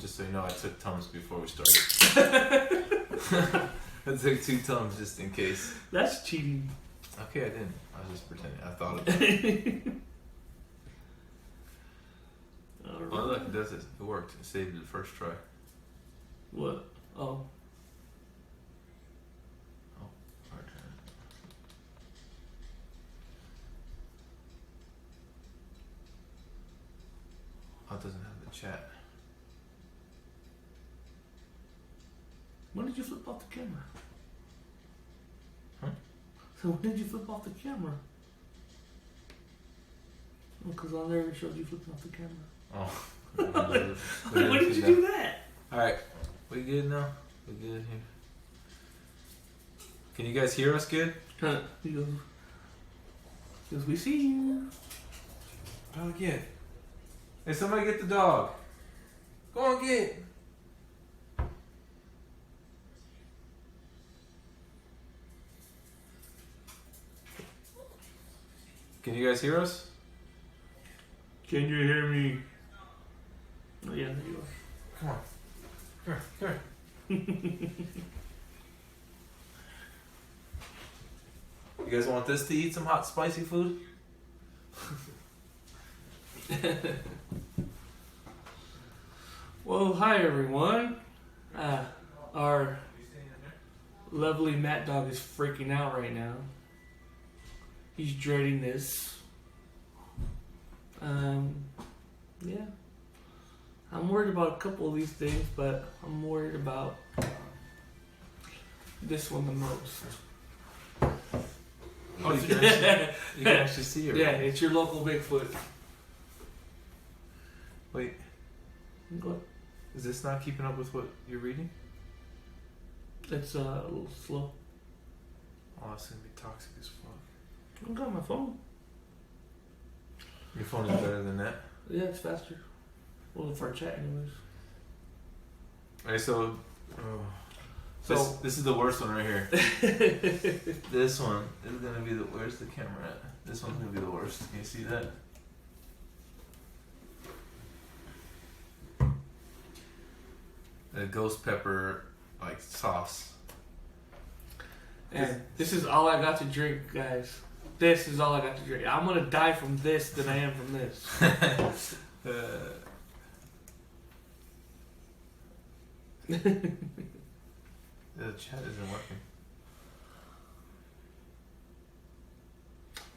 just so you know, I took Tums before we started. I took 2 Tums just in case. That's cheating. Okay, I didn't. I was just pretending. I thought of it. Right. Oh, look, it does it. It worked. It saved it the first try. What? Oh. Oh, our turn. Oh, it doesn't have the chat. When did you flip off the camera? Huh? So when did you flip off the camera? Because I never showed you flipping off the camera. Oh. When did you do that? Alright. We good now? We good here? Can you guys hear us good? He goes, we see you. Go get. Hey, somebody get the dog. Go on, get. Can you guys hear us? Can you hear me? Oh, yeah, there you are. Come on. Come here. You guys want this to eat some hot, spicy food? Well, hi everyone. Our lovely Mattdog is freaking out right now. He's dreading this. Yeah. I'm worried about a couple of these things, but I'm worried about this one the most. Oh, you can actually see it. Yeah, it's your local Bigfoot. Wait, What? is this not keeping up with what you're reading? It's a little slow. Oh, it's gonna be toxic as fuck. I got my phone. Your phone is better than that. Yeah, it's faster. Well, for chat anyways. Alright, so this is the worst one right here. This one is gonna be the where's the camera at? This one's gonna be the worst. Can you see that? The ghost pepper like sauce. And this is all I got to drink, guys. This is all I got to drink. I'm gonna die from this than I am from this. The chat isn't working.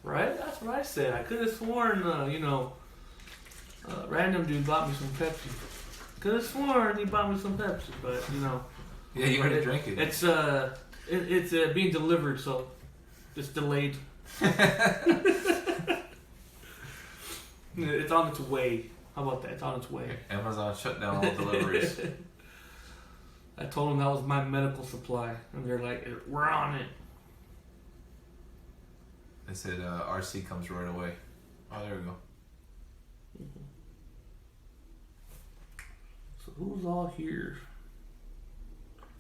Right? That's what I said. I could have sworn, random dude bought me some Pepsi. Could have sworn he bought me some Pepsi, but Yeah, you already drank it. It's it's being delivered, so it's delayed. It's on its way. How about that? It's on its way. Amazon shut down all deliveries. I told them that was my medical supply, and they're like, "We're on it." They said RC comes right away. Oh, there we go. So who's all here?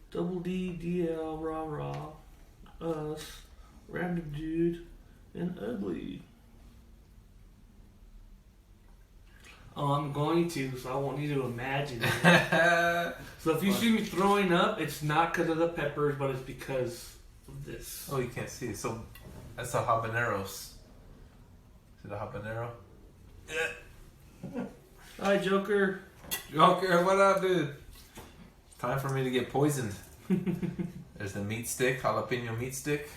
Double D, DL, Rah Rah, us, Random Dude, and Ugly. Oh, I'm going to, so I want you to imagine it. So if you see me throwing up, it's not because of the peppers, but it's because of this. Oh, you can't see it. So that's the habaneros. Is it a habanero? Hi, Joker. Joker, what up, dude? Time for me to get poisoned. There's the meat stick, jalapeno meat stick.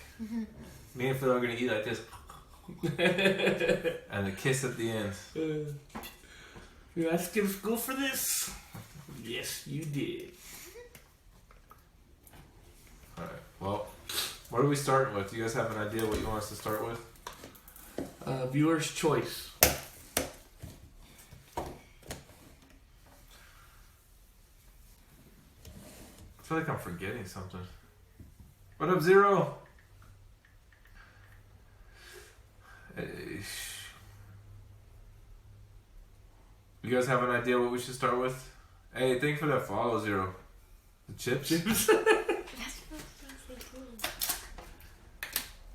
Me and Phil are gonna eat like this. And a kiss at the end. You have to skip school for this? Yes, you did. Alright, well, what are we starting with? Do you guys have an idea what you want us to start with? Viewer's choice. I feel like I'm forgetting something. What up, Zero? You guys have an idea what we should start with? Hey, thank you for that follow, Zero. The chips?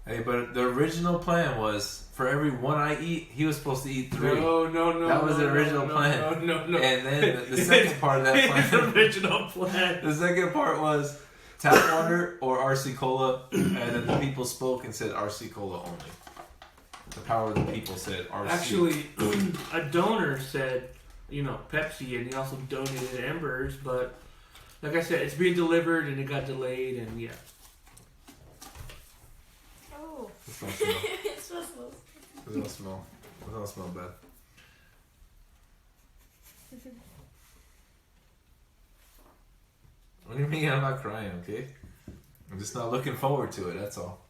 Hey, but the original plan was for every one I eat, he was supposed to eat 3. No. That was the original plan. No. And then the second part of that plan. The original plan. The second part was tap water or RC Cola, and then the people spoke and said RC Cola only. The power of the people said RC. Actually, a donor said, Pepsi, and he also donated Embers, but like I said, it's being delivered and it got delayed, and yeah. Oh. It smells smell. It smells smell. It don't smell. It don't smell bad. What do you mean I'm not crying, okay? I'm just not looking forward to it, that's all.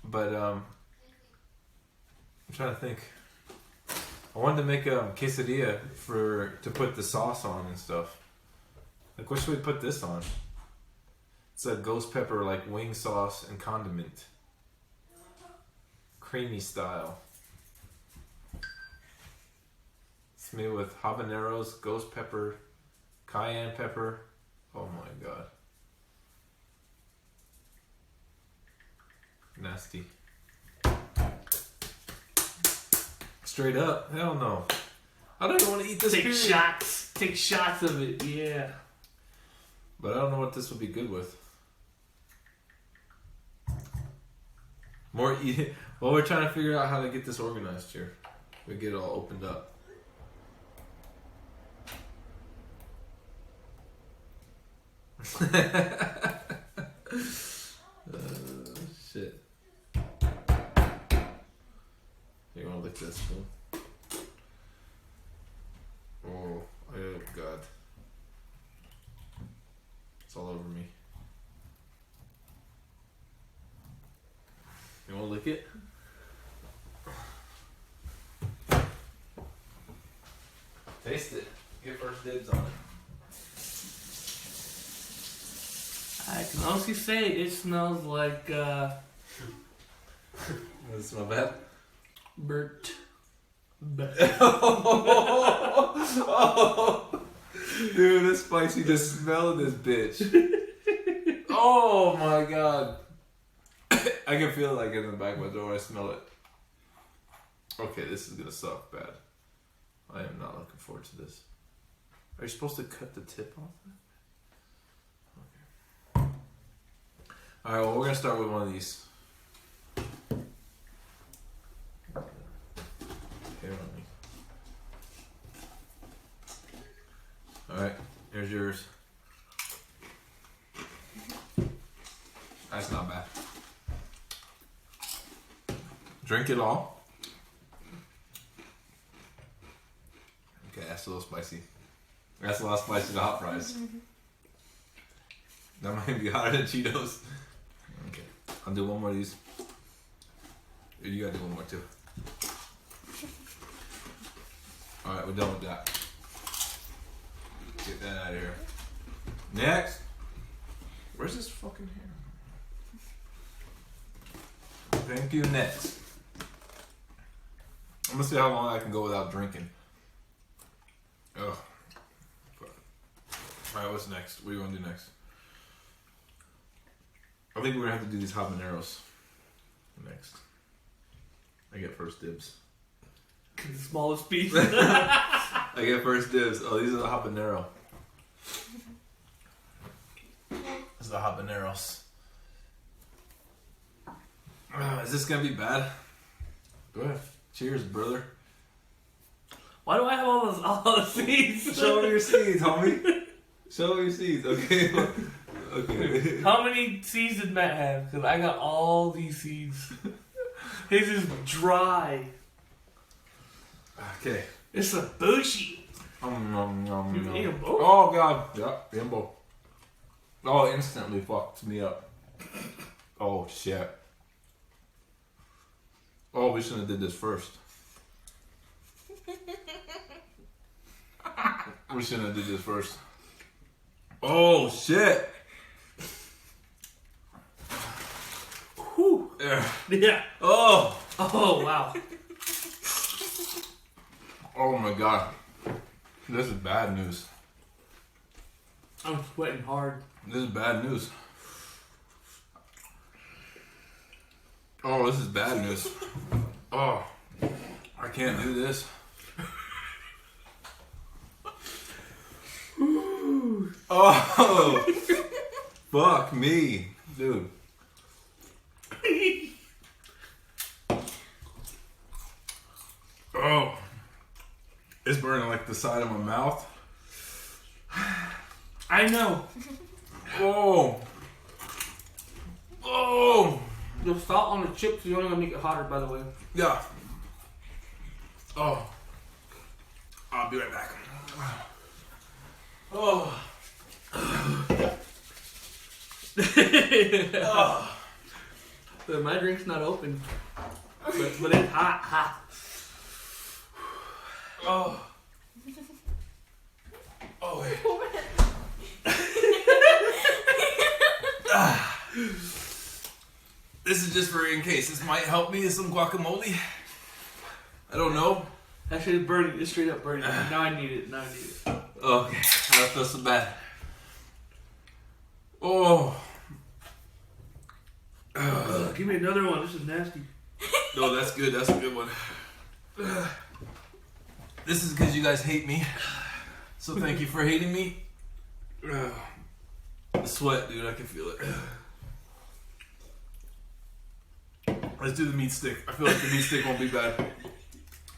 But, I'm trying to think. I wanted to make a quesadilla to put the sauce on and stuff. Like, what should we put this on? It's a ghost pepper, like wing sauce and condiment. Creamy style. It's made with habaneros, ghost pepper, cayenne pepper. Oh my god. Nasty. Straight up, hell no. I don't even want to eat this. Take shots of it, yeah. But I don't know what this would be good with. More eating. Well, we're trying to figure out how to get this organized here. We get it all opened up. Shit. You want to lick this one? Oh god. It's all over me. You want to lick it? Taste it. Get first dibs on it. I can honestly say it smells like Does it smell bad? burnt. Oh, dude, it's spicy. Just smell this bitch. Oh my god. I can feel it like in the back of my door. I smell it. Okay, this is gonna suck bad. I am not looking forward to this. Are you supposed to cut the tip off? Okay. Alright, well, we're gonna start with one of these. Here on me. Alright, here's yours. That's not bad. Drink it all. Okay, that's a little spicy. That's a lot spicy to hot fries. That might be hotter than Cheetos. Okay, I'll do one more of these. You gotta do one more too. Alright, we're done with that. Get that out of here. Next. Where's this fucking hair? Thank you, next. I'm gonna see how long I can go without drinking. Ugh. Alright, what's next? What do you want to do next? I think we're gonna have to do these habaneros next. I get first dibs. The smallest piece. I get first dibs. Oh, these are the habanero. These are the habaneros. Is this gonna be bad? Go ahead. Cheers, brother. Why do I have all the seeds? Show me your seeds, homie. Show me your seeds, okay? Okay. How many seeds did Matt have? Because I got all these seeds. His is dry. Okay. It's a bushy. You ate 'em both? Oh god. Yep, Bimbo. Oh, instantly fucked me up. Oh shit. Oh, we shouldn't have did this first. We shouldn't have did this first. Oh shit. Whew. Yeah. Oh. Oh, wow. Oh my god. This is bad news. I'm sweating hard. This is bad news. Oh, this is bad news. Oh, I can't do this. Oh, fuck me, dude. Oh, it's burning like the side of my mouth. I know. Oh, oh. The salt on the chips is only gonna make it hotter, by the way. Yeah. Oh. I'll be right back. Oh. Oh. But my drink's not open. But it's hot. Oh. Oh, wait. This is just for in case. This might help me with some guacamole. I don't know. Actually, it's burning. It's straight up burning. Now I need it. Okay. I don't feel so bad. Oh. Give me another one. This is nasty. No, that's good. That's a good one. This is because you guys hate me. So thank you for hating me. The sweat, dude. I can feel it. Let's do the meat stick. I feel like the meat stick won't be bad.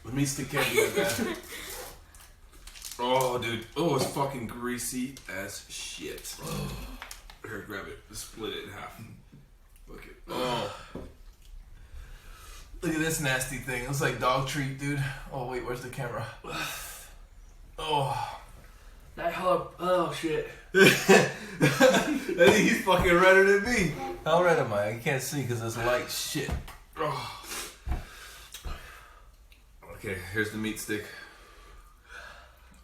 The meat stick can't be that bad. Oh, dude. Oh, it's fucking greasy as shit. Oh. Here, grab it. Just split it in half. Look it. Oh. Look at this nasty thing. It looks like dog treat, dude. Oh, wait. Where's the camera? Oh. Oh, shit. I think he's fucking redder than me. How red am I? I can't see because it's light. Shit. Oh. Okay, here's the meat stick.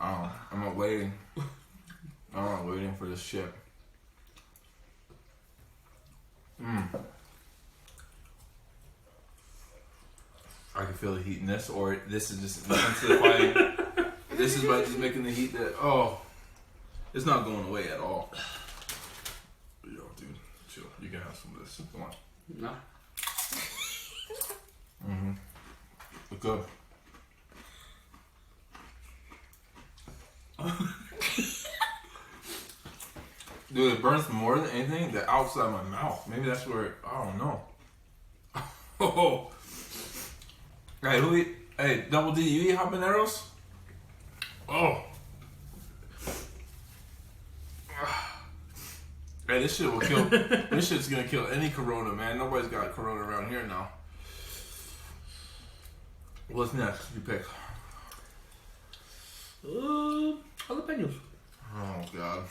Oh, I'm not waiting. I'm not waiting for this shit. I can feel the heat in this, or this is just intensifying. This is by just making the heat that, oh, it's not going away at all. Yo, dude, chill. You can have some of this. Come on. No. Look good. Dude, it burns more than anything the outside of my mouth. Maybe that's where it, I don't know. Oh. Hey, who eat? Hey, Double D, you eat habaneros? Oh. Hey, this shit will kill. This shit's gonna kill any corona, man. Nobody's got corona around here now. What's next? You pick. Jalapenos. Oh, God.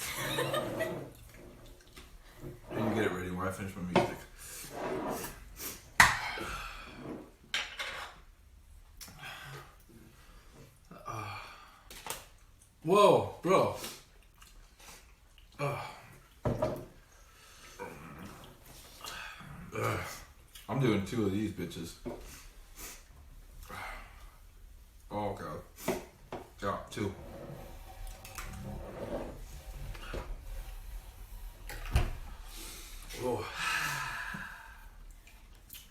You can get it ready when I finish my music. Whoa, bro. I'm doing 2 of these bitches. Oh, God. Yeah, 2. Oh.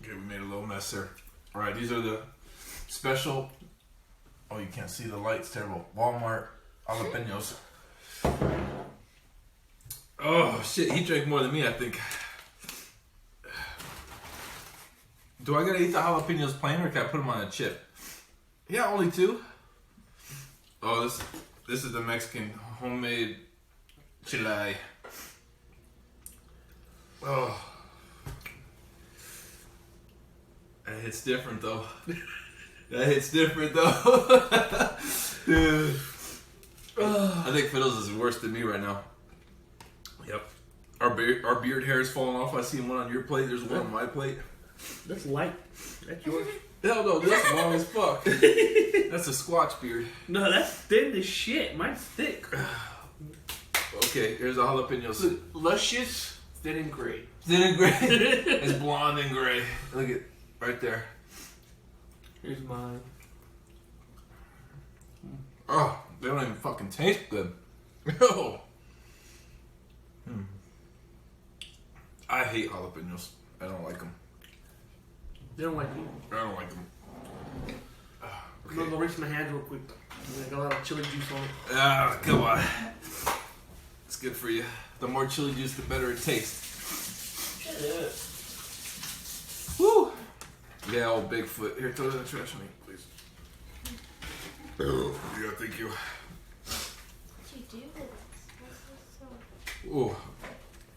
Okay, we made a little mess there. Alright, these are the special. Oh, you can't see the lights, terrible. Walmart jalapenos. Oh, shit, he drank more than me, I think. Do I gotta eat the jalapenos plain or can I put them on a chip? Yeah, only 2. Oh, this is the Mexican homemade chile. Oh. That hits different though. That hits different though. Dude. I think Fiddles is worse than me right now. Yep. Our beard hair is falling off. I see one on your plate. There's one on my plate. That's light. That's yours. Hell no, that's long as fuck. That's a Squatch beard. No, that's thin as shit. Mine's thick. Okay, here's a jalapeno. Luscious, thin and gray. Thin and gray. It's blonde and gray. Look at right there. Here's mine. Oh, they don't even fucking taste good. Oh. hate jalapenos. I don't like them. They don't like you. I don't like them. I'm gonna go rinse my hands real quick. I got a lot of chili juice on it. Ah, come on. It's good for you. The more chili juice, the better it tastes. Yeah. Woo! Yeah, old Bigfoot. Here, throw it in the trash on me, please. Oh, yeah, thank you. What'd you do with this? Ooh.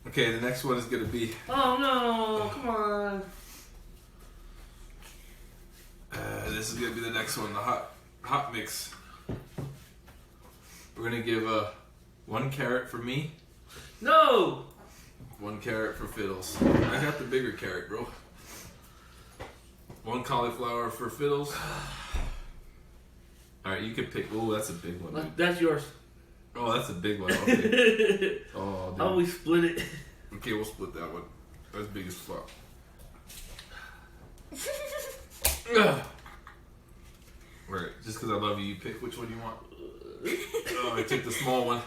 Okay, the next one is gonna be. Oh no! Come on. This is gonna be the next one, the hot mix. We're gonna give 1 carrot for me, No! 1 carrot for Fiddles. I got the bigger carrot, bro. 1 cauliflower for Fiddles. All right, you can pick. Oh, that's a big one. Dude. That's yours. Oh, that's a big one. Okay. Oh, How we split it? Okay, we'll split that one. That's big as fuck. Right, just because I love you, you pick which one you want. Oh, I take the small one.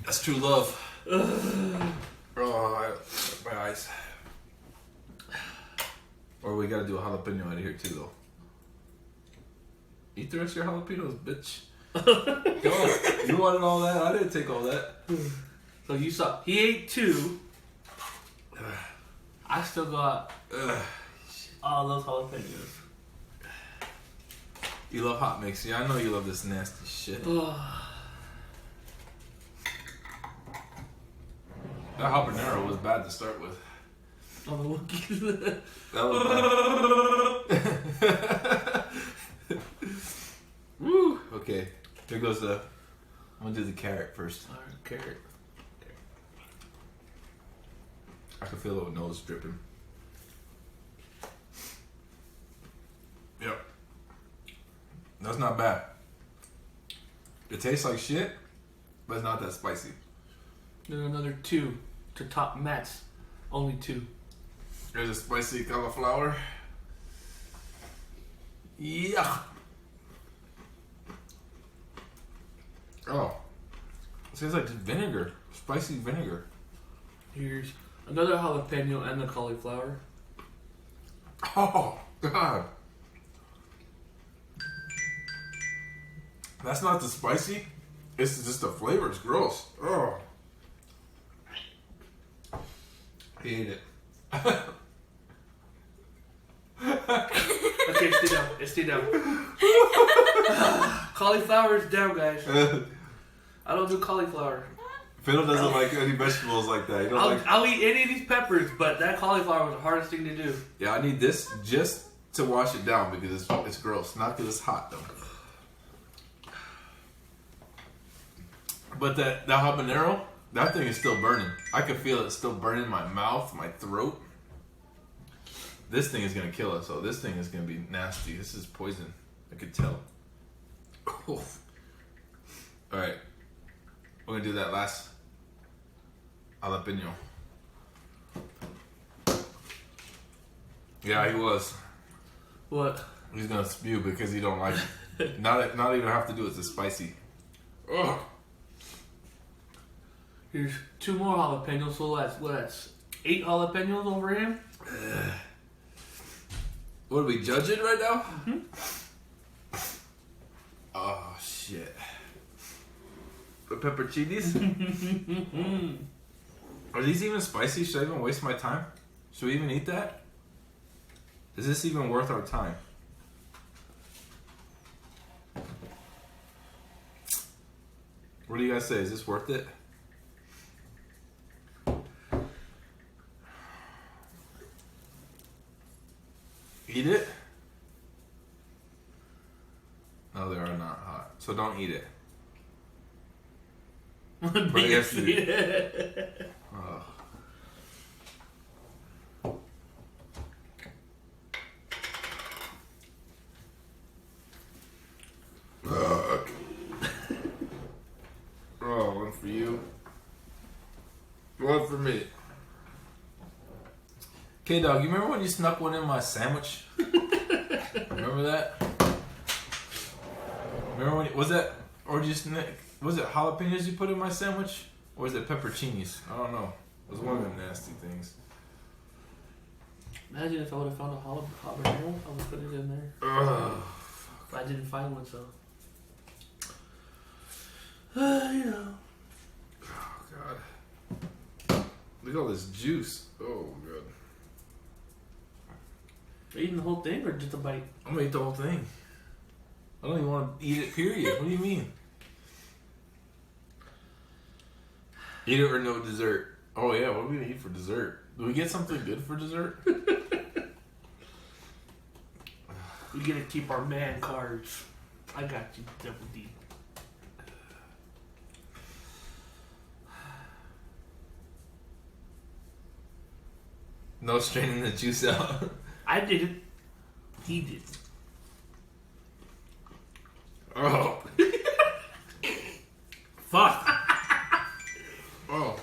That's true love. Oh, my eyes. Or we gotta do a jalapeno out of here too, though. Eat the rest of your jalapenos, bitch. Go on. You wanted all that? I didn't take all that. So you saw he ate 2. I still got all those jalapenos. You love hot mix. Yeah, I know you love this nasty shit. That habanero was bad to start with. Oh, the Wookiees. That was bad. Woo! Okay, here goes the. I'm gonna do the carrot first. Alright, carrot. I can feel the nose dripping. Yep. That's not bad. It tastes like shit, but it's not that spicy. Then another 2 to top Matt's. Only 2. There's a spicy cauliflower. Yeah. Oh. It tastes like vinegar. Spicy vinegar. Here's another jalapeno and the cauliflower. Oh, God. That's not the spicy. It's just the flavor. It's gross. Oh. He ate it. Okay, stay down. Stay down. Cauliflower is down, guys. I don't do cauliflower. Fiddle doesn't like any vegetables like that. You don't I'll eat any of these peppers, but that cauliflower was the hardest thing to do. Yeah, I need this just to wash it down because it's gross. Not because it's hot, though. But that habanero, that thing is still burning. I can feel it still burning in my mouth, my throat. This thing is going to kill us, so this thing is going to be nasty. This is poison. I could tell. Oof. All right. We're going to do that last jalapeno. Yeah, he was. What? He's going to spew because he don't like it. Not even have to do it. It's spicy. Ugh. Here's 2 more jalapenos, so that's 8 jalapenos over him. What are we judging right now? Mm-hmm. Oh shit! The pepperoncinis? Are these even spicy? Should I even waste my time? Should we even eat that? Is this even worth our time? What do you guys say? Is this worth it? Eat it? No, they are not hot. So don't eat it. But yes, you eat it. Oh. Oh, one for you. One for me. K-Dog, you remember when you snuck one in my sandwich? Remember that? Remember when, was that, or just, was it jalapenos you put in my sandwich? Or is it pepperoncinis? I don't know. It was one of them nasty things. Imagine if I would have found a habanero, I would have put it in there. Ugh. But I didn't find one, so. You know. Oh, God. Look at all this juice. Oh, God. Are you eating the whole thing or just a bite? I'm gonna eat the whole thing. I don't even want to eat it, period. What do you mean? Eat it or no dessert. Oh, yeah. What are we gonna eat for dessert? Do we get something good for dessert? We get to keep our man cards. I got you, Double D. No straining the juice out. I did it. He did. Oh. Fuck. Oh.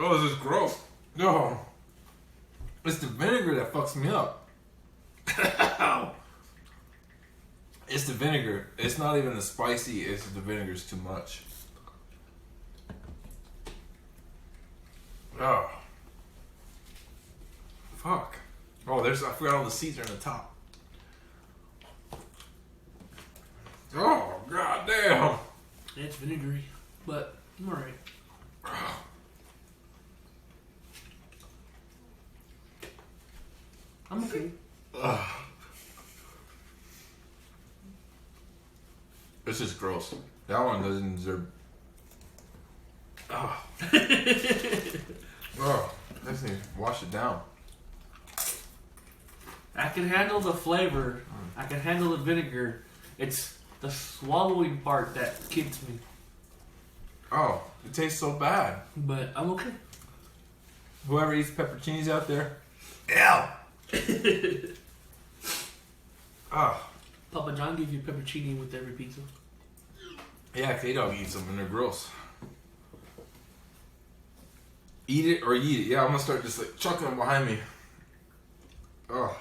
Oh, this is gross. No. It's the vinegar that fucks me up. It's the vinegar. It's not even the spicy, it's the vinegar's too much. Oh. Fuck. Oh, I forgot all the seeds are in the top. Oh, goddamn. It's vinegary, but I'm alright. I'm okay. This is gross. That one doesn't deserve. Oh. Oh, I just need to wash it down. I can handle the flavor. I can handle the vinegar. It's the swallowing part that kids me. Oh, it tastes so bad. But I'm okay. Whoever eats pepperoncinis out there, ew. Oh. Papa John gives you pepperoni with every pizza. Yeah, K-Dog eats them and they're gross. Eat it or eat it. Yeah, I'm gonna start just like chucking them behind me. Oh.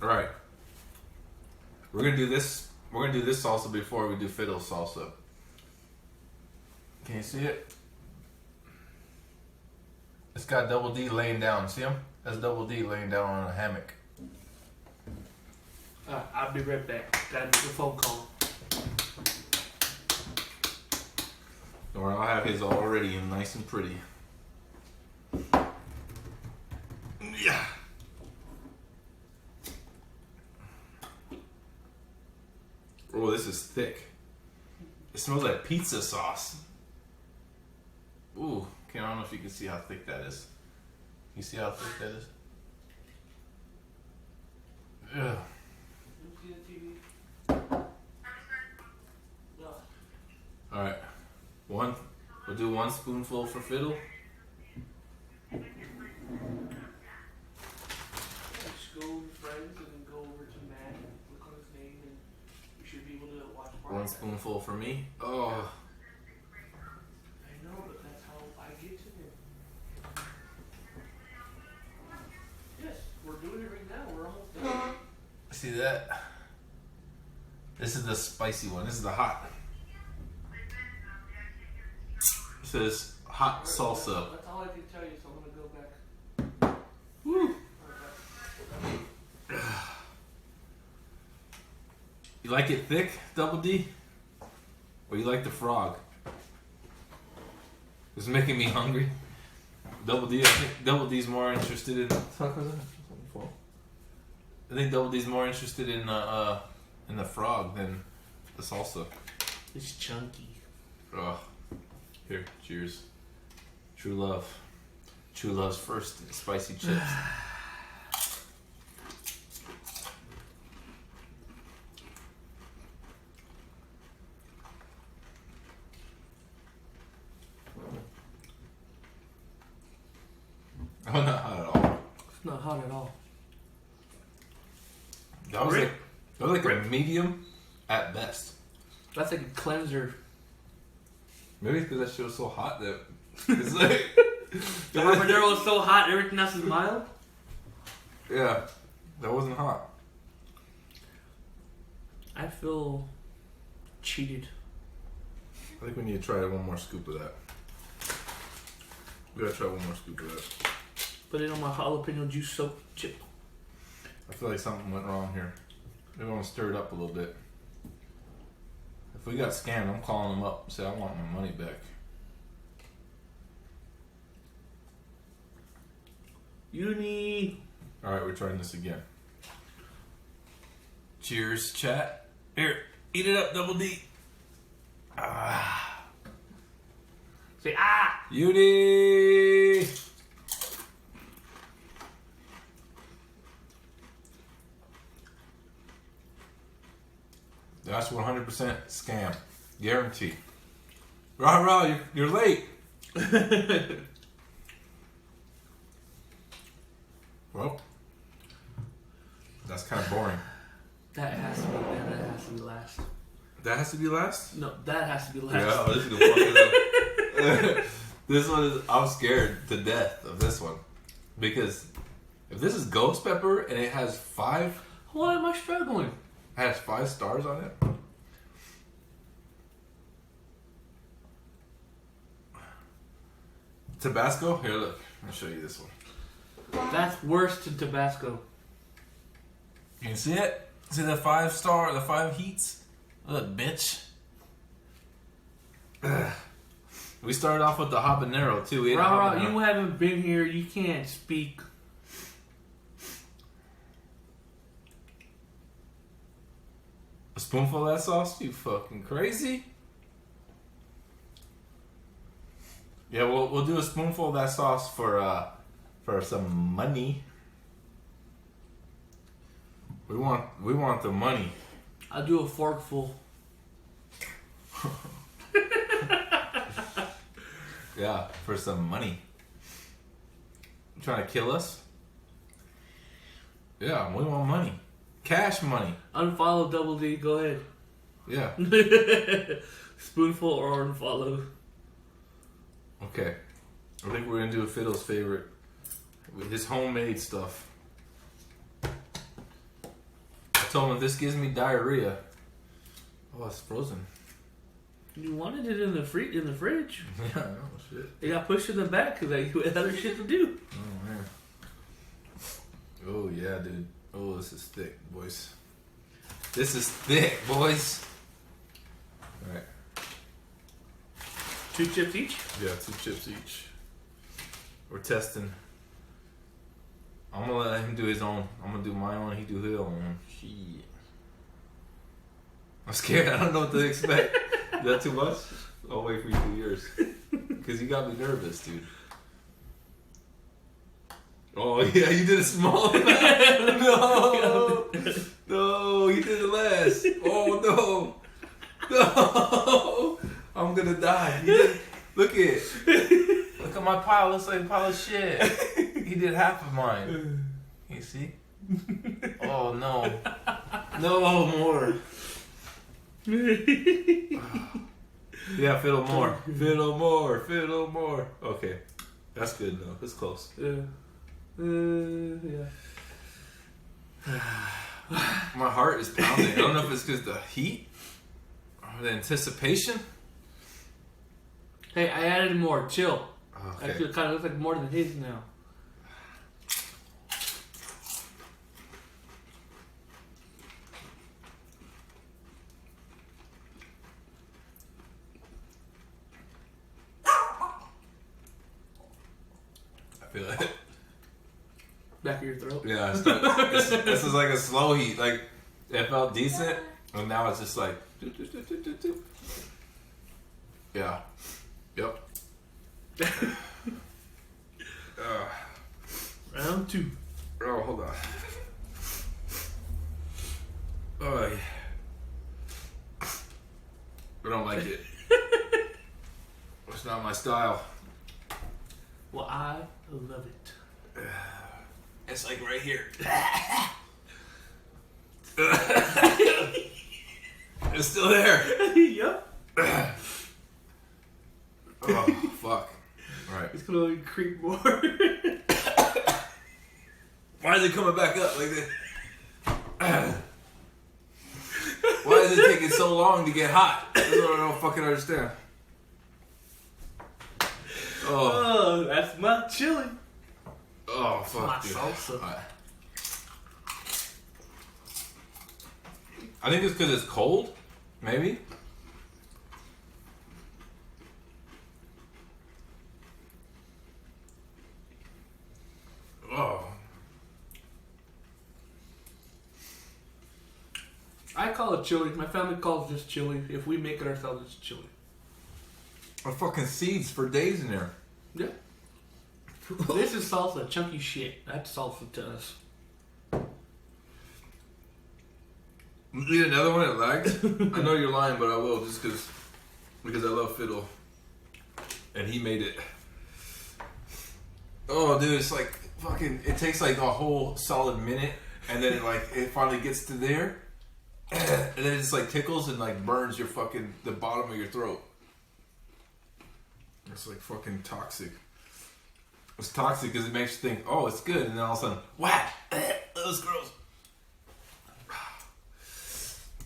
Alright. We're gonna do this salsa before we do fiddle salsa. Can you see it? It's got Double D laying down. See him? That's Double D laying down on a hammock. I'll be right back. Gotta make a phone call. Or I'll have his already and nice and pretty. Yeah. Oh, this is thick. It smells like pizza sauce. Ooh, okay, I don't know if you can see how thick that is. You see how thick that is? Ugh. Alright. We'll do 1 spoonful for Fiddle. Just go with friends and then go over to Matt, look on his name, and you should be able to watch 1 spoonful for me. Oh. I know, but that's how I get to him. Yes, we're doing it right now. We're almost done. See that? This is the spicy one. This is the hot. It says hot salsa. That's all I can tell you, so I'm gonna go back. Woo. You like it thick, Double D? Or you like the frog? It's making me hungry. Double D, I think Double D's more interested in. I think Double D's more interested in the frog than the salsa. It's chunky. Ugh. Here, cheers. True love. True love's first spicy chips. Oh, not hot at all. It's not hot at all. That was like a medium at best. That's like a cleanser. Maybe because that shit was so hot that it's like The habanero is so hot, everything else is mild. yeah, that wasn't hot. I feel cheated. I think we need to try one more scoop of that. We gotta try one more scoop of that. Put it on my jalapeno juice soaked chip. I feel like something went wrong here. Maybe I want to stir it up a little bit. If we got scammed, I'm calling them up and say I want my money back. Uni. Alright, we're trying this again. Cheers, chat. Here, eat it up, Double D. Ah. Say ah. Uni! That's 100% scam. Guarantee. Rah, you're late. Well, that's kind of boring. That has to be last. That has to be last? No, that has to be last. Yeah, this is gonna fuck it up. This one is, I'm scared to death of this one. Because if this is ghost pepper and it has 5... Why am I struggling? Has 5 stars on it. Tabasco? Here, look. I'll show you this one. That's worse than Tabasco. You can see it? See the 5 star, the 5 heats? Look, bitch. Ugh. We started off with the habanero, too. We ate Rah, habanero. you haven't been here. You can't speak. A spoonful of that sauce? You fucking crazy? Yeah, we'll do a spoonful of that sauce for some money. We want the money. I'll do a forkful. Yeah, for some money. You trying to kill us? Yeah, we want money. Cash money. Unfollow Double D. Go ahead. Yeah. Spoonful or unfollow. Okay. I think we're gonna do a Fiddle's favorite with his homemade stuff. I told him if this gives me diarrhea. Oh, it's frozen. You wanted it in the fridge. Yeah, I know, shit. It got pushed in the back because you had other shit to do. Oh man. Oh yeah, dude. Oh, this is thick, boys. This is thick, boys. All right. 2 chips each? Yeah, 2 chips each. We're testing. I'm gonna let him do his own. I'm gonna do my own. He do his own. Shit. I'm scared. I don't know what to expect. Is that too much? I'll wait for you to do yours. Because you got me nervous, dude. Oh, yeah, you did a small amount. No. No, you did it less. Oh, no. No. I'm going to die. He did, look at it. Look at my pile. Looks like a pile of shit. He did half of mine. You see? Oh, no. No more. Yeah, fiddle more. Fiddle more. Fiddle more. Okay. That's good enough. It's close. Yeah. Yeah. My heart is pounding. I don't know if it's because the heat or the anticipation. Hey, I added more. Chill. Okay. Actually, it kind of looks like more than his now. I feel it. Back of your throat. Yeah, this is like a slow heat. Like, it felt decent, and now it's just like... Yeah. Yep. Round 2. Oh, hold on. Oh, yeah. I don't like it. It's not my style. Well, I love it. It's like right here. It's still there. Yep. Oh, fuck. Alright. It's gonna only creep more. Why is it coming back up like this? Why is it taking so long to get hot? That's what I don't fucking understand. Oh, that's my chili. Oh, fuck, My dude. salsa. Alright. I think it's because it's cold. Maybe. Oh. I call it chili. My family calls it just chili. If we make it ourselves, it's chili. Or fucking seeds for days in there. Yeah. This is salsa, chunky shit. That's salsa to us. Eat another one at Lags? I know you're lying, but I will just because I love Fiddle. And he made it. Oh, dude, it's like fucking. It takes like a whole solid minute, and then it finally gets to there, and then it just like tickles and like burns your fucking the bottom of your throat. It's like fucking toxic. It's toxic because it makes you think, oh, it's good, and then all of a sudden, whack! That's gross.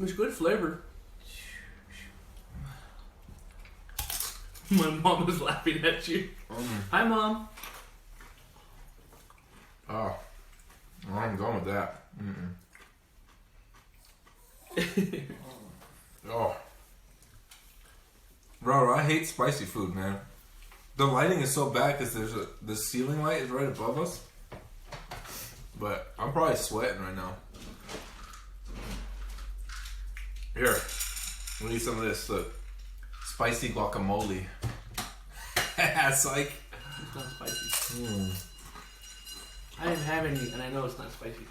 It's good flavor. My mom was laughing at you. Hi, Mom. Oh, I'm done with that. Oh, bro, I hate spicy food, man. The lighting is so bad because the ceiling light is right above us. But I'm probably sweating right now. Here, we need some of this. Look, spicy guacamole. Psych. It's not spicy. I didn't have any, and I know it's not spicy.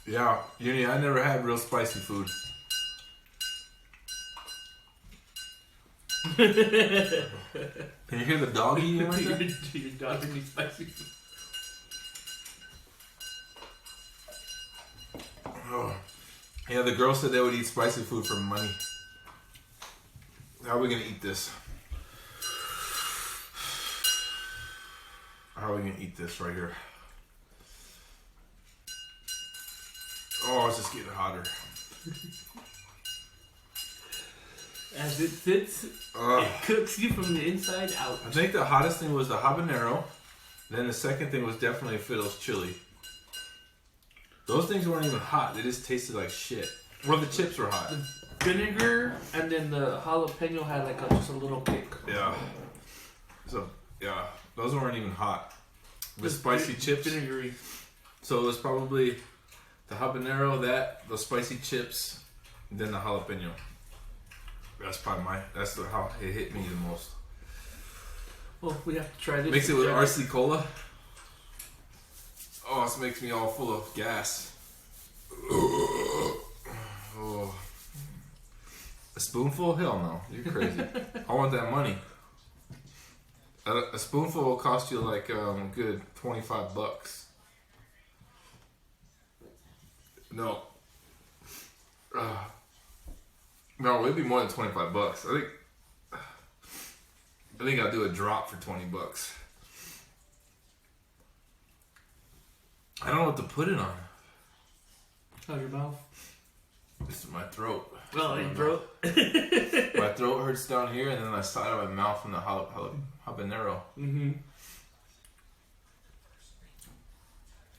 Yeah, Uni, I never had real spicy food. Can you hear the dog eating right there? Your dog needs spicy food. Oh. Yeah, the girl said they would eat spicy food for money. How are we gonna eat this? How are we gonna eat this right here? Oh, it's just getting hotter. As it sits, it cooks you from the inside out. I think the hottest thing was the habanero. Then the second thing was definitely Fiddle's chili. Those things weren't even hot. They just tasted like shit. Well, the chips were hot. The vinegar and then the jalapeno had like just a little kick. Yeah. So, yeah. Those weren't even hot. The spicy chips. Vinegary. So it was probably the habanero, the spicy chips, and then the jalapeno. That's probably how it hit me the most. Well, we have to try this. Mix it with RC Cola. Oh, this makes me all full of gas. Oh. A spoonful? Hell no. You're crazy. I want that money. A spoonful will cost you like good $25. No. No, it'd be more than $25. I think I'll do a drop for $20. I don't know what to put it on. How's your mouth? This is my throat. Oh, your throat? My throat hurts down here, and then the side of my mouth from the habanero.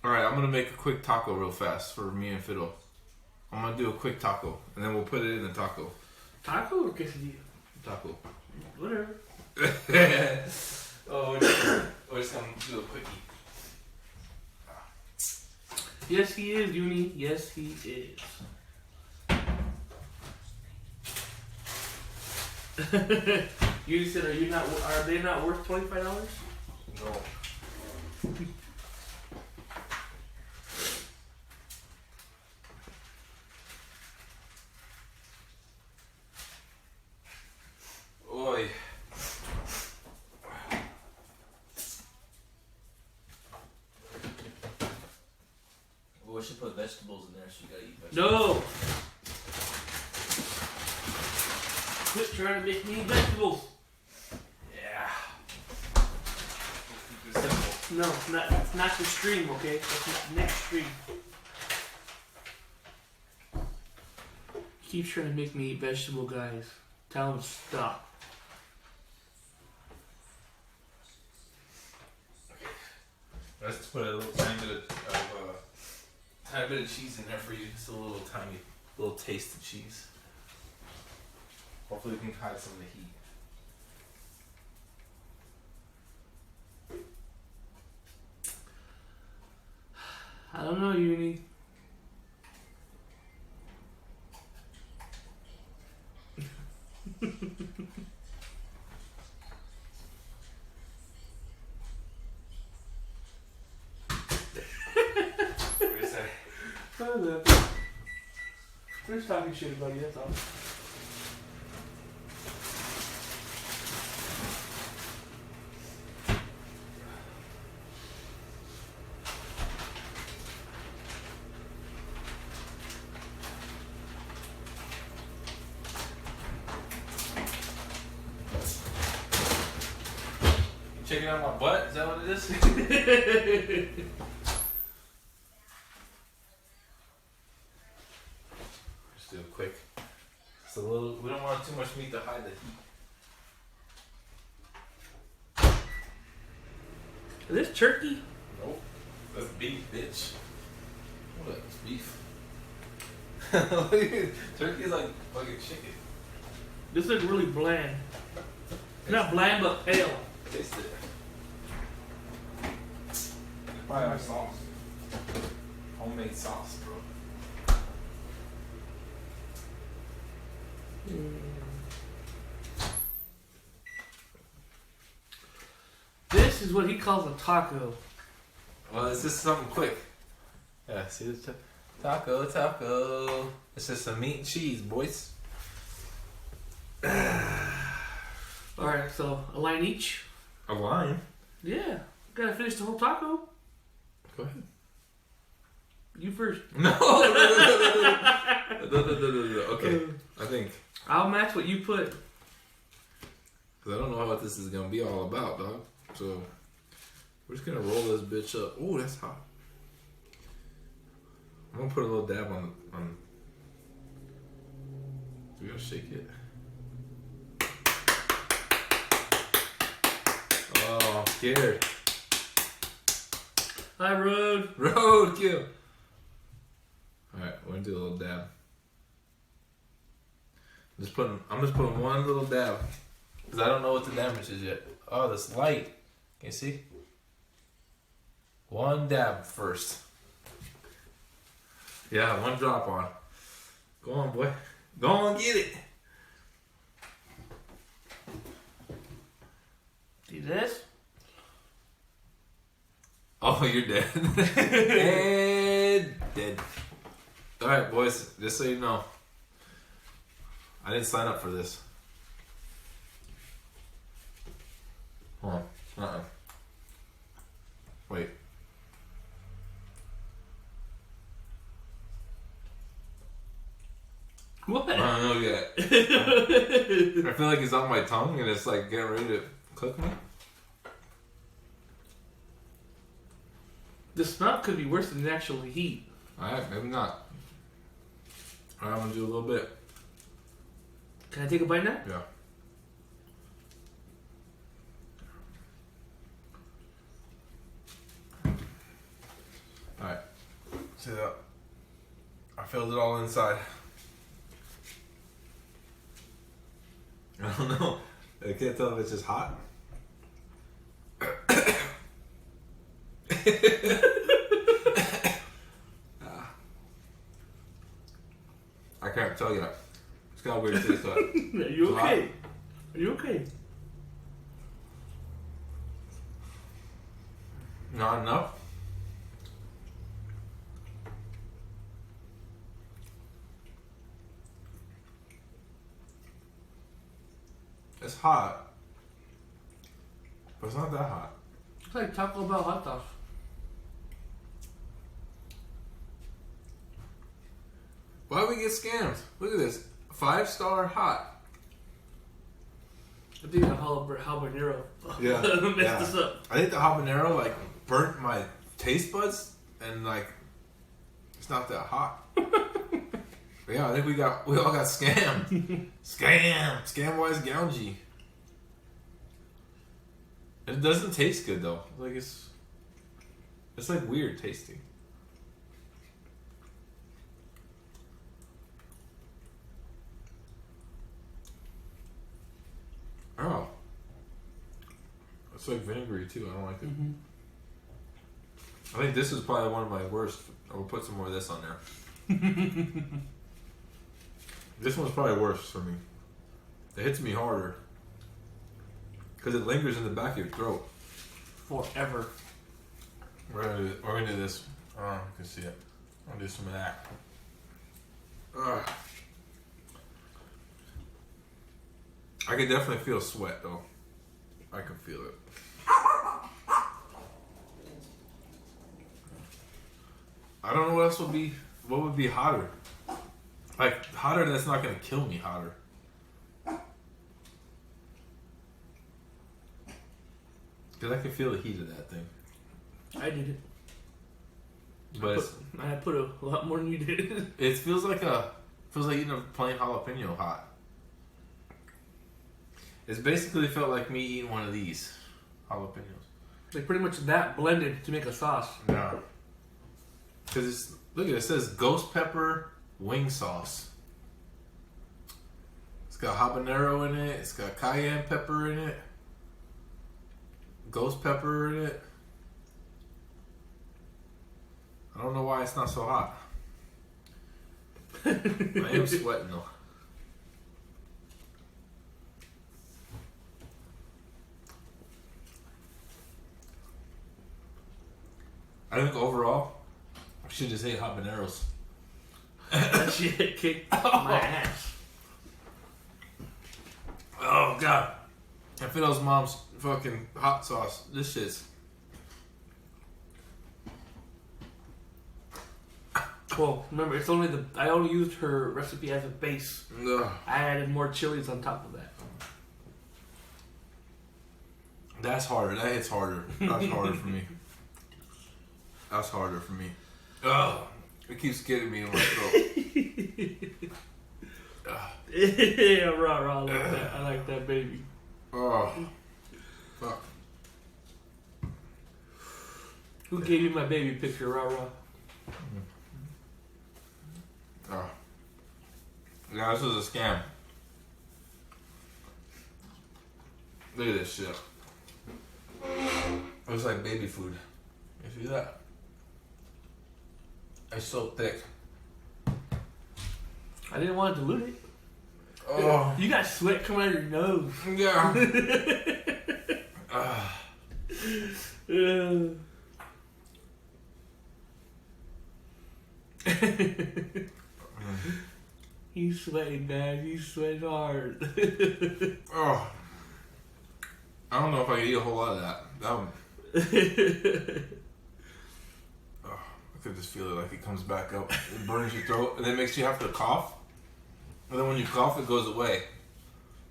Alright, I'm gonna make a quick taco real fast for me and Fiddle. I'm gonna do a quick taco, and then we'll put it in the taco. Taco or quesadilla? Taco. Whatever. We're just gonna do a quickie. Yes, he is, Uni. Yes, he is. You said, are they not worth $25? No. Oi. We should put vegetables in there, so you gotta eat vegetables. No! Quit trying to make me eat vegetables. Yeah. No, it's not the stream, okay? That's not the next stream. keeps trying to make me eat vegetable, guys. Tell him to stop. Let's put a little tiny bit of cheese in there for you. Just a little tiny, little taste of cheese. Hopefully we can hide some of the heat. I don't know, Uni. We're just talking shit about you, that's all. Checking out my butt? Is that what it is? Just do it quick. It's a little. We don't want too much meat to hide the heat. Is this turkey? Nope. That's beef, bitch. What? It's beef. Turkey's like fucking chicken. This looks really bland. Not bland, but pale. Taste it. Probably our sauce. Homemade sauce, bro. This is what he calls a taco. Well, it's just something quick. Yeah, see the taco. It's just some meat and cheese, boys. Alright, so a line each? A line? Yeah. Gotta finish the whole taco. Go ahead. You first. No. Okay, I think. I'll match what you put. Because I don't know what this is going to be all about, dog. So, we're just going to roll this bitch up. Ooh, that's hot. I'm going to put a little dab on. We got to shake it. Oh, I'm scared. Hi, Road. Roadkill. Alright, we're going to do a little dab. I'm just putting one little dab. Because I don't know what the damage is yet. Oh, this light. Can you see? One dab first. Yeah, one drop on. Go on, boy. Go on, get it. See this? Oh, you're dead. Dead. Alright, boys. Just so you know. I didn't sign up for this. Hold on. Wait. What? I don't know yet. I feel like it's on my tongue and it's like getting ready to cook me. The smell could be worse than the actual heat. Alright, maybe not. Alright, I'm gonna do a little bit. Can I take a bite now? Yeah. Alright. See that? I filled it all inside. I don't know. I can't tell if it's just hot. I can't tell yet. It's got a weird taste to it. Are you okay? Are you okay? Not enough. It's hot. But it's not that hot. It's like Taco Bell hot dogs. Why do we get scammed? Look at this. 5-star hot. I think the habanero messed us up. I think the habanero like burnt my taste buds and like it's not that hot. Yeah, I think we all got scammed. Scam wise goungy. It doesn't taste good though. Like it's like weird tasting. Oh. It's like vinegary too. I don't like it. Mm-hmm. I think this is probably one of my worst. I will put some more of this on there. This one's probably worse for me. It hits me harder. Because it lingers in the back of your throat. Forever. We're gonna do this. Oh, you can see it. I'll do some of that. Ugh. I can definitely feel sweat though. I can feel it. I don't know what else would be hotter. Like hotter that's not gonna kill me hotter. Cause I can feel the heat of that thing. I did it. But I put a lot more than you did. it feels like eating a plain jalapeno hot. It's basically felt like me eating one of these jalapenos. Like pretty much that blended to make a sauce. No. Because it's, look at it, it says ghost pepper wing sauce. It's got habanero in it, it's got cayenne pepper in it, ghost pepper in it. I don't know why it's not so hot. I am sweating though. I think overall, I should just hate habaneros. That shit kicked my ass. Oh god. And Fiddle's mom's fucking hot sauce. This shit's. Well, remember, it's only I only used her recipe as a base. Ugh. I added more chilies on top of that. That's harder. That hits harder. That's harder for me. That's harder for me. Ugh. It keeps getting me in my throat. Yeah, rah, I like that. I like that, baby. Oh. Fuck. Who gave you my baby picture, rah? Oh. Yeah, this was a scam. Look at this shit. It looks like baby food. You see that? It's so thick. I didn't want to dilute it. Oh. You got sweat coming out of your nose. Yeah. He's sweating, man. He's sweating hard. Oh. I don't know if I can eat a whole lot of that. That one. Oh, I could just feel it like it comes back up. It burns your throat and then makes you have to cough. And then when you cough, it goes away.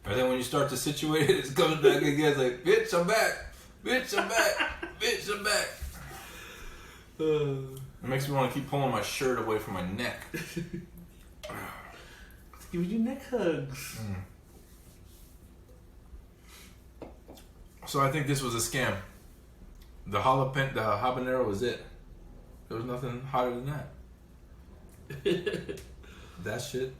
And then when you start to situate it, it comes back again. It's like, bitch, I'm back. Bitch, I'm back. Bitch, I'm back. It makes me want to keep pulling my shirt away from my neck. Give you neck hugs. So I think this was a scam. The habanero was it. There was nothing hotter than that. That shit.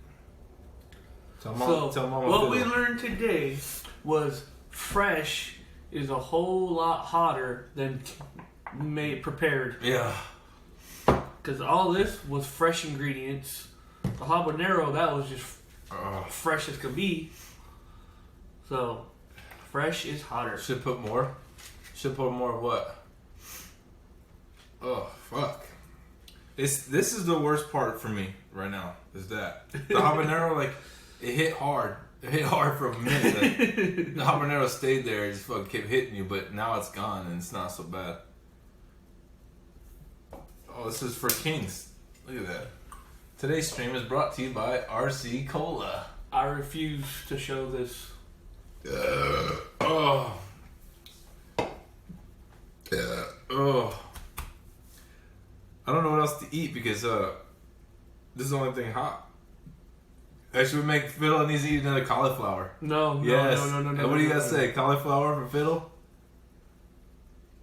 Tell mom what we learned today was fresh is a whole lot hotter than prepared. Yeah. Because all this was fresh ingredients. The habanero, that was just fresh as could be. So, fresh is hotter. Should put more. Should put more of what? Oh fuck! This is the worst part for me right now. Is that the habanero? Like it hit hard. It hit hard for a minute. Like, the habanero stayed there. It just fucking kept hitting you, but now it's gone and it's not so bad. Oh, this is for kings. Look at that. Today's stream is brought to you by RC Cola. I refuse to show this. Oh. Yeah. Oh. I don't know what else to eat because this is the only thing hot. Actually, we make Fiddle needs to eat another cauliflower. No, Yes. no. And what do you guys say? Cauliflower for Fiddle?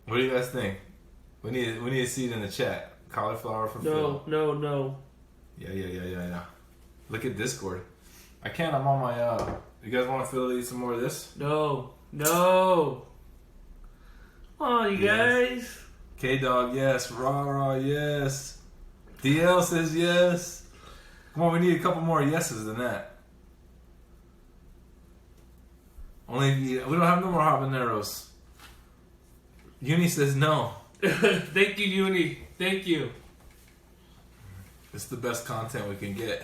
What do you guys think? We need to see it in the chat. Cauliflower for Fiddle. No. Yeah. Look at Discord. I can't. I'm on my. You guys want Fiddle to eat some more of this? No. Come on, you guys. K-Dog, yes. Rah, yes. DL says yes. Come on, we need a couple more yeses than that. We don't have no more habaneros. Uni says no. Thank you, Uni. Thank you. It's the best content we can get.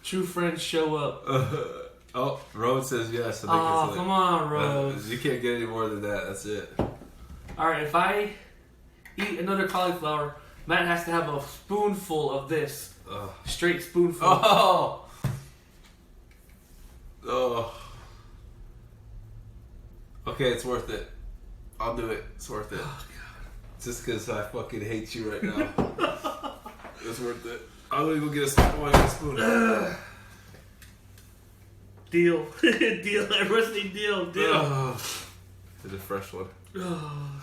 True friends show up. Oh, Rhodes says yes. Oh, come on, Rhodes. You can't get any more than that. That's it. Alright, if I eat another cauliflower, Matt has to have a spoonful of this. Straight spoonful. Oh. Okay, it's worth it. I'll do it. It's worth it. Oh, God. Just because I fucking hate you right now. It's worth it. I'm gonna go get a spoon. Deal. Deal. Everyone say deal. Deal. It's a fresh one. Oh.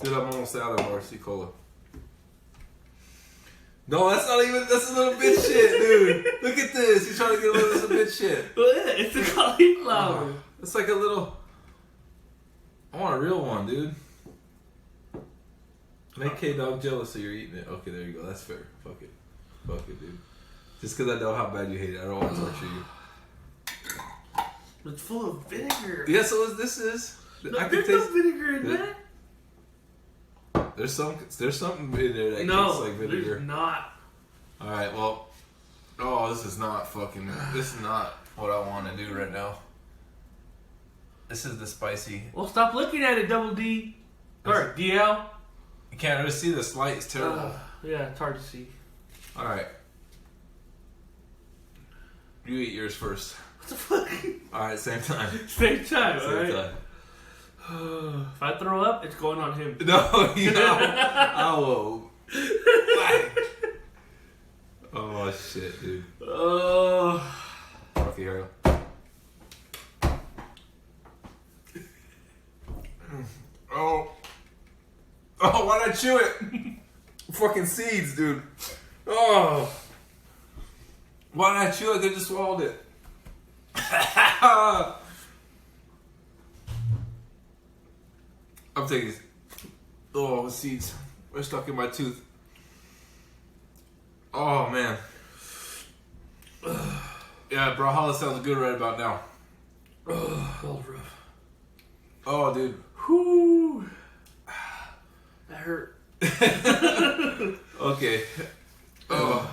Dude, I'm almost out of RC Cola. No, that's not even. That's a little bit shit, dude. Look at this. He's trying to get a little bit shit. It's a cauliflower. It's like a little. I want a real one, dude. Make K-Dog jealous so you're eating it. Okay, there you go. That's fair. Fuck it, dude. Just because I know how bad you hate it, I don't want to torture you. It's full of vinegar. Yeah, so this is. No, I can there's taste. no vinegar in that. There's something in there that tastes like vinegar. There's not. All right, well, this is not what I want to do right now. This is the spicy. Well, stop looking at it, Double D. Or DL. You can't really see the slight. It's terrible. Yeah, it's hard to see. All right, you eat yours first. What the fuck? All right, same time. Same time, Same alright? time. If I throw up, it's going on him. No, I will. Oh shit, dude. Okay, here we go. Oh, why'd I chew it? Fucking seeds, dude. Oh. Why did I chew it? They just swallowed it. I'm taking these. Oh, the seeds. They're stuck in my tooth. Oh, man. Yeah, Brawlhalla sounds good right about now. That was rough. Oh, dude. Whoo. That hurt. Okay. Oh.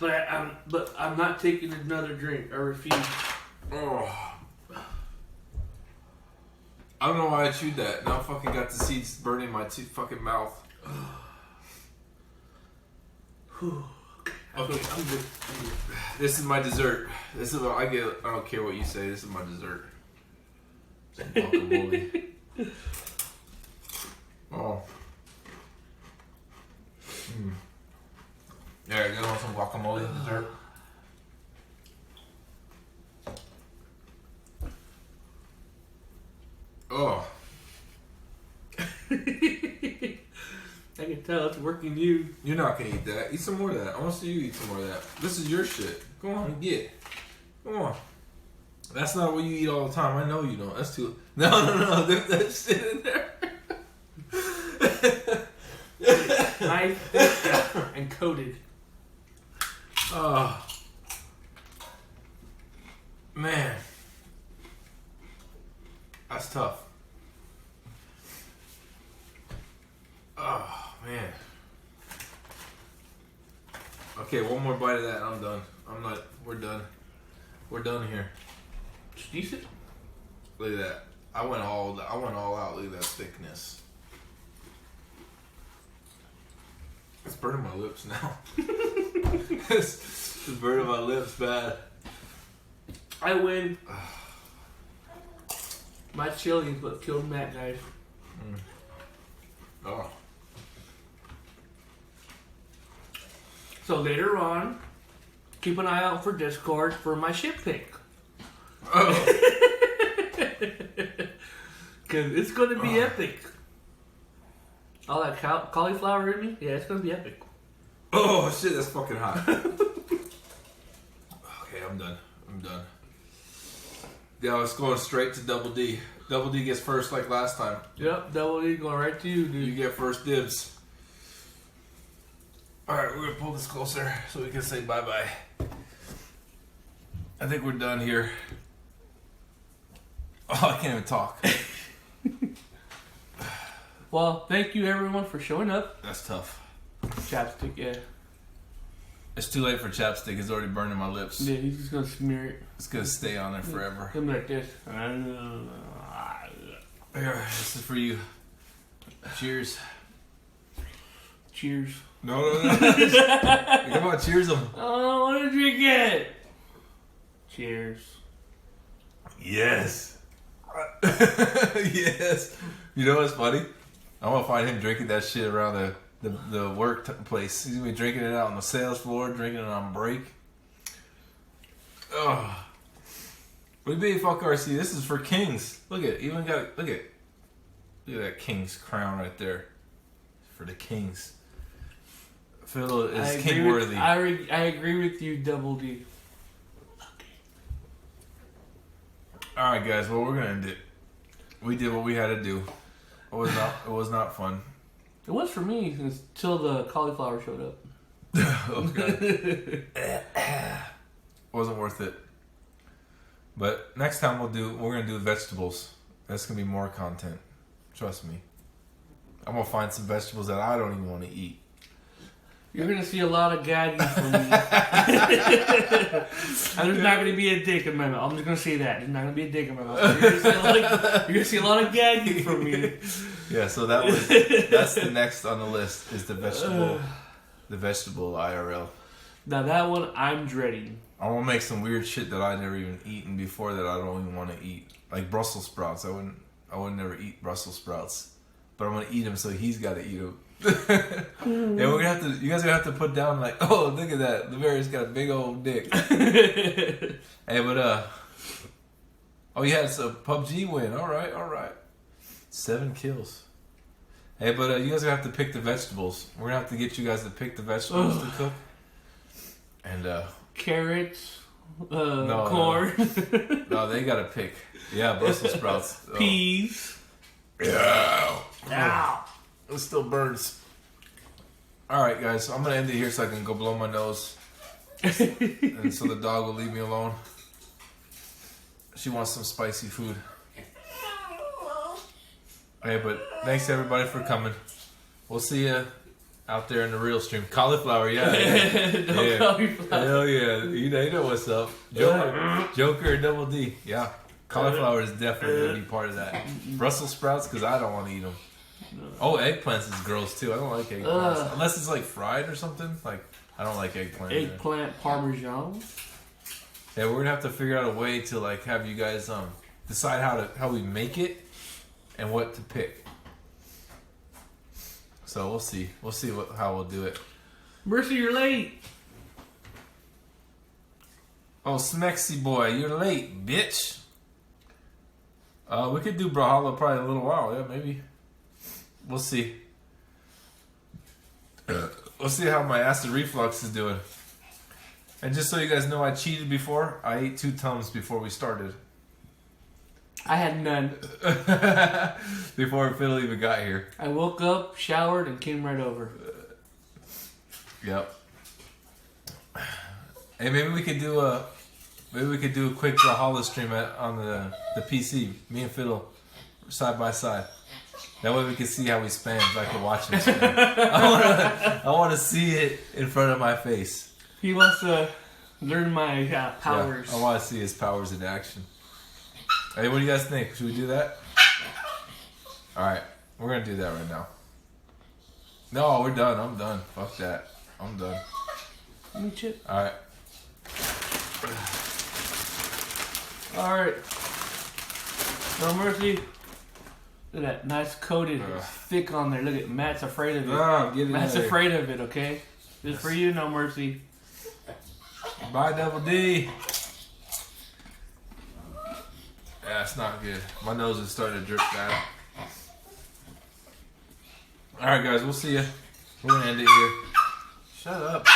But I'm not taking another drink. I refuse. Oh. I don't know why I chewed that. Now I fucking got the seeds burning my fucking mouth. Okay, I'm good. This is my dessert. This is what I get. I don't care what you say. This is my dessert. Some guacamole. Oh. Yeah, you want some guacamole dessert? Oh. I can tell it's working you. You're not gonna eat that. Eat some more of that. I want to see you eat some more of that. This is your shit. Go on and get. Come on. That's not what you eat all the time. I know you don't. That's too. No. There's that shit in there. Nice and coated. Oh. Man. That's tough. Oh, man. Okay, one more bite of that and I'm done. We're done. We're done here. It's decent. Look at that. I went all out. Look at that thickness. It's burning my lips now. It's burning my lips bad. I win. My chili is what killed Matt, guys. Oh. So later on, keep an eye out for Discord for my ship pick. Oh. Because it's going to be epic. All that cauliflower in me? Yeah, it's going to be epic. Oh, shit, that's fucking hot. Okay, I'm done. Yeah, let's go straight to Double D. Double D gets first like last time. Yep, Double D going right to you, dude. You get first dibs. Alright, we're going to pull this closer so we can say bye-bye. I think we're done here. Oh, I can't even talk. Well, thank you everyone for showing up. That's tough. Chapstick, yeah. It's too late for chapstick. It's already burning my lips. Yeah, he's just gonna smear it. It's gonna stay on there forever. Come like this. Here, this is for you. Cheers. Cheers. No. Come on, cheers them. Oh, I want to drink it. Cheers. Yes. Yes. You know what's funny? I'm gonna find him drinking that shit around the workplace. He's gonna be drinking it out on the sales floor, drinking it on break. Oh. What do you mean, fuck RC? This is for kings. Look at that king's crown right there. For the kings. Fiddle is king worthy. I agree with you, Double D. Alright guys, well we're gonna end it. We did what we had to do. It was not fun. It was for me until the cauliflower showed up. Okay. Wasn't worth it. But next time we're gonna do vegetables. That's gonna be more content. Trust me. I'm gonna find some vegetables that I don't even want to eat. You're gonna see a lot of gagging from me. And there's not gonna be a dick in my mouth. I'm just gonna say that. There's not gonna be a dick in my mouth. You're gonna see a lot of gagging from me. Yeah, so that's the next on the list is the vegetable IRL. Now that one I'm dreading. I want to make some weird shit that I never even eaten before that I don't even want to eat, like Brussels sprouts. I would never eat Brussels sprouts, but I'm gonna eat them, so he's got to eat them. Yeah, we're gonna have to. You guys are gonna have to put down like, oh, look at that. Laveria's got a big old dick. Hey, but oh yeah, it's a PUBG win. All right. 7 kills. Hey, but you guys are gonna have to pick the vegetables. We're gonna have to get you guys to pick the vegetables to cook. And carrots, corn. No, they gotta pick. Yeah, Brussels sprouts. Peas. Yeah. Ow. It still burns. Alright guys, so I'm gonna end it here so I can go blow my nose. And so the dog will leave me alone. She wants some spicy food. Hey, but thanks everybody for coming. We'll see you out there in the real stream. Cauliflower, yeah. Cauliflower. Hell yeah. You know what's up. Joker Double D. Yeah. Cauliflower is definitely going to be part of that. Brussels sprouts, because I don't want to eat them. Oh, eggplants is gross too. I don't like eggplants. Unless it's like fried or something. Like, I don't like eggplant. Eggplant parmesan. Yeah, we're going to have to figure out a way to like have you guys decide how we make it and what to pick. So we'll see. We'll see how we'll do it. Mercy, you're late. Oh, Smexy boy, you're late, bitch. We could do Brawlhalla probably in a little while. Yeah, maybe. We'll see. We'll see how my acid reflux is doing. And just so you guys know, I cheated before. I ate 2 Tums before we started. I had none. Before Fiddle even got here. I woke up, showered, and came right over. Yep. Hey, maybe we could do a quick Brawlhalla stream on the PC. Me and Fiddle side by side. That way we can see how we spam. So I can watch him spam. I want to see it in front of my face. He wants to learn my powers. Yeah, I want to see his powers in action. Hey, what do you guys think? Should we do that? Alright, we're going to do that right now. No, we're done. I'm done. Fuck that. I'm done. Let me chip. Alright. Alright. No mercy. Look at that. Nice coated. It's thick on there. Look at Matt's afraid of it. Get it Matt's afraid of it, okay? Just for you, no mercy. Bye, Double D. Yeah, it's not good. My nose is starting to drip bad. Alright, guys, we'll see ya. We're gonna end it here. Shut up.